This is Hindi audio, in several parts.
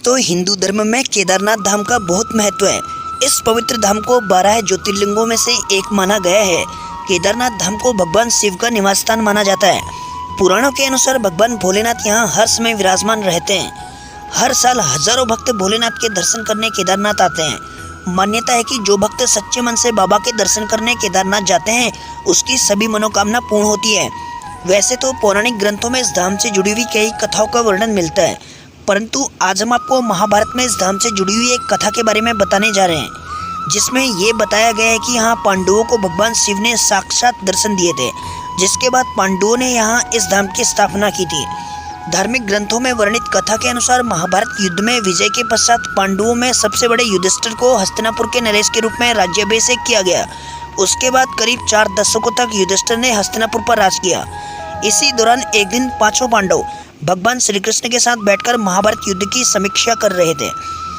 तो हिंदू धर्म में केदारनाथ धाम का बहुत महत्व है। इस पवित्र धाम को 12 ज्योतिर्लिंगों में से एक माना गया है। केदारनाथ धाम को भगवान शिव का निवास स्थान माना जाता है। पुराणों के अनुसार भगवान भोलेनाथ यहाँ हर समय विराजमान रहते हैं। हर साल हजारों भक्त भोलेनाथ के दर्शन करने केदारनाथ आते हैं। मान्यता है कि जो भक्त सच्चे मन से बाबा के दर्शन करने केदारनाथ जाते हैं उसकी सभी मनोकामना पूर्ण होती है। वैसे तो पौराणिक ग्रंथों में इस धाम से जुड़ी हुई कई कथाओं का वर्णन मिलता है, परंतु आज हम आपको महाभारत में इस धाम से जुड़ी हुई एक कथा के बारे में बताने जा रहे हैं, जिसमें ये बताया गया है कि यहाँ पांडवों को भगवान शिव ने साक्षात दर्शन दिए थे, जिसके बाद पांडवों ने यहाँ इस धाम की स्थापना की थी। धार्मिक ग्रंथों में वर्णित कथा के अनुसार महाभारत युद्ध में विजय के पश्चात पांडवों में सबसे बड़े युधिष्ठिर को हस्तिनापुर के नरेश के रूप में राज्याभिषेक किया गया। उसके बाद करीब 4 दशकों तक युधिष्ठिर ने हस्तिनापुर पर राज किया। इसी दौरान एक दिन पांचों पांडव भगवान श्री कृष्ण के साथ बैठकर महाभारत युद्ध की समीक्षा कर रहे थे।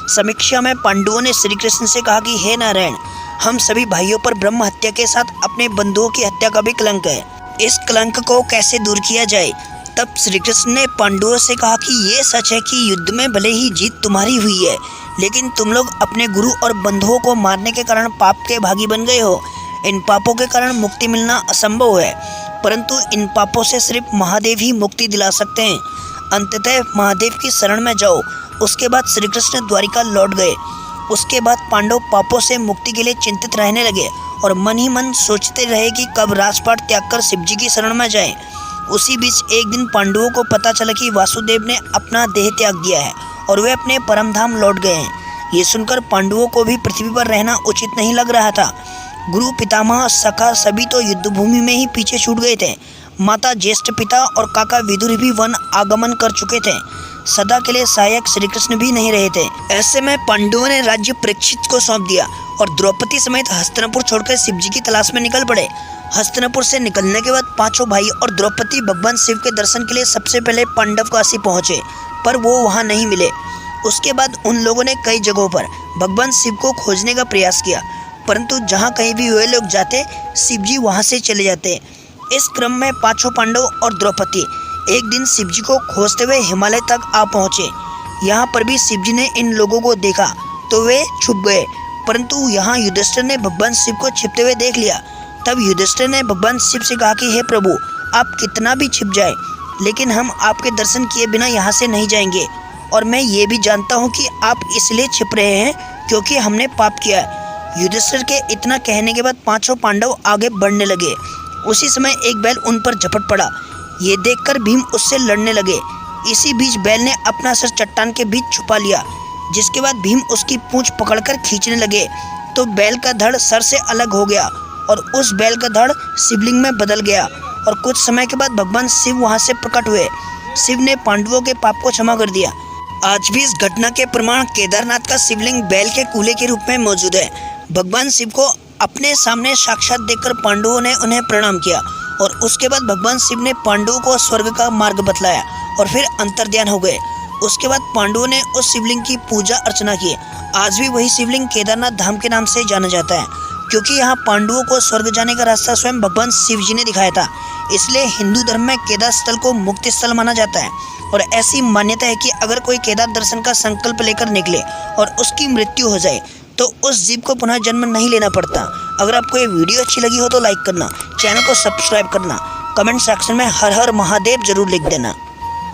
समीक्षा में पांडवों ने श्री कृष्ण से कहा कि हे नारायण, हम सभी भाइयों पर ब्रह्म हत्या के साथ अपने बंधुओं की हत्या का भी कलंक है। इस कलंक को कैसे दूर किया जाए? तब श्री कृष्ण ने पांडवों से कहा कि ये सच है कि युद्ध में भले ही जीत तुम्हारी हुई है, लेकिन तुम लोग अपने गुरु और बंधुओं को मारने के कारण पाप के भागी बन गए हो। इन पापों के कारण मुक्ति मिलना असंभव है, परंतु इन पापों से सिर्फ महादेव ही मुक्ति दिला सकते हैं। अंततः महादेव की शरण में जाओ। उसके बाद श्री कृष्ण द्वारिका लौट गए। उसके बाद पांडव पापों से मुक्ति के लिए चिंतित रहने लगे और मन ही मन सोचते रहे कि कब राजपाट त्याग कर शिव जी की शरण में जाएं। उसी बीच एक दिन पांडवों को पता चला कि वासुदेव ने अपना देह त्याग दिया है और वे अपने परम धाम लौट गए हैं। ये सुनकर पांडवों को भी पृथ्वी पर रहना उचित नहीं लग रहा था। गुरु, पितामह, सखा सभी तो युद्धभूमि में ही पीछे छूट गए थे। माता, ज्येष्ठ पिता और काका विदुर भी वन आगमन कर चुके थे। सदा के लिए सहायक श्री कृष्ण भी नहीं रहे थे। ऐसे में पांडवों ने राज्य परीक्षित को सौंप दिया और द्रौपदी समेत हस्तिनापुर छोड़कर शिव जी की तलाश में निकल पड़े। हस्तिनापुर से निकलने के बाद पांचों भाई और द्रौपदी भगवान शिव के दर्शन के लिए सबसे पहले पांडवकाशी पहुंचे, पर वो वहां नहीं मिले। उसके बाद उन लोगों ने कई जगहों पर भगवान शिव को खोजने का प्रयास किया, परंतु जहां कहीं भी वे लोग जाते शिव जी वहां से चले जाते। इस क्रम में पांचों पांडव और द्रौपदी एक दिन शिव जी को खोजते हुए हिमालय तक आ पहुंचे। यहाँ पर भी शिव जी ने इन लोगों को देखा तो वे छुप गए, परंतु यहाँ युधिष्ठिर ने भगवान शिव को छिपते हुए देख लिया। तब युधिष्ठिर ने भगवान शिव से कहा कि हे प्रभु, आप कितना भी छिप जाए, लेकिन हम आपके दर्शन किए बिना यहाँ से नहीं जाएंगे। और मैं ये भी जानता हूँ कि आप इसलिए छिप रहे हैं क्योंकि हमने पाप किया है। युधिष्ठिर के इतना कहने के बाद पांचों पांडव आगे बढ़ने लगे। उसी समय एक बैल उन पर झपट पड़ा। ये देखकर भीम उससे लड़ने लगे। इसी बीच बैल ने अपना सर चट्टान के बीच छुपा लिया, जिसके बाद भीम उसकी पूंछ पकड़कर खींचने लगे तो बैल का धड़ सर से अलग हो गया और उस बैल का धड़ शिवलिंग में बदल गया। और कुछ समय के बाद भगवान शिव वहां से प्रकट हुए। शिव ने पांडवों के पाप को क्षमा कर दिया। आज भी इस घटना के प्रमाण केदारनाथ का शिवलिंग बैल के कूले के रूप में मौजूद है। भगवान शिव को अपने सामने साक्षात देखकर पांडवों ने उन्हें प्रणाम किया और उसके बाद भगवान शिव ने पांडवों को स्वर्ग का मार्ग बतलाया और फिर अंतर्ध्यान हो गए। उसके बाद पांडवों ने उस शिवलिंग की पूजा अर्चना की। आज भी वही शिवलिंग केदारनाथ धाम के नाम से जाना जाता है, क्योंकि यहाँ पांडवों को स्वर्ग जाने का रास्ता स्वयं भगवान शिव जी ने दिखाया था। इसलिए हिंदू धर्म में केदार स्थल को मुक्ति स्थल माना जाता है और ऐसी मान्यता है कि अगर कोई केदार दर्शन का संकल्प लेकर निकले और उसकी मृत्यु हो जाए तो उस जीव को पुनः जन्म नहीं लेना पड़ता। अगर आपको ये वीडियो अच्छी लगी हो तो लाइक करना, चैनल को सब्सक्राइब करना, कमेंट सेक्शन में हर हर महादेव जरूर लिख देना।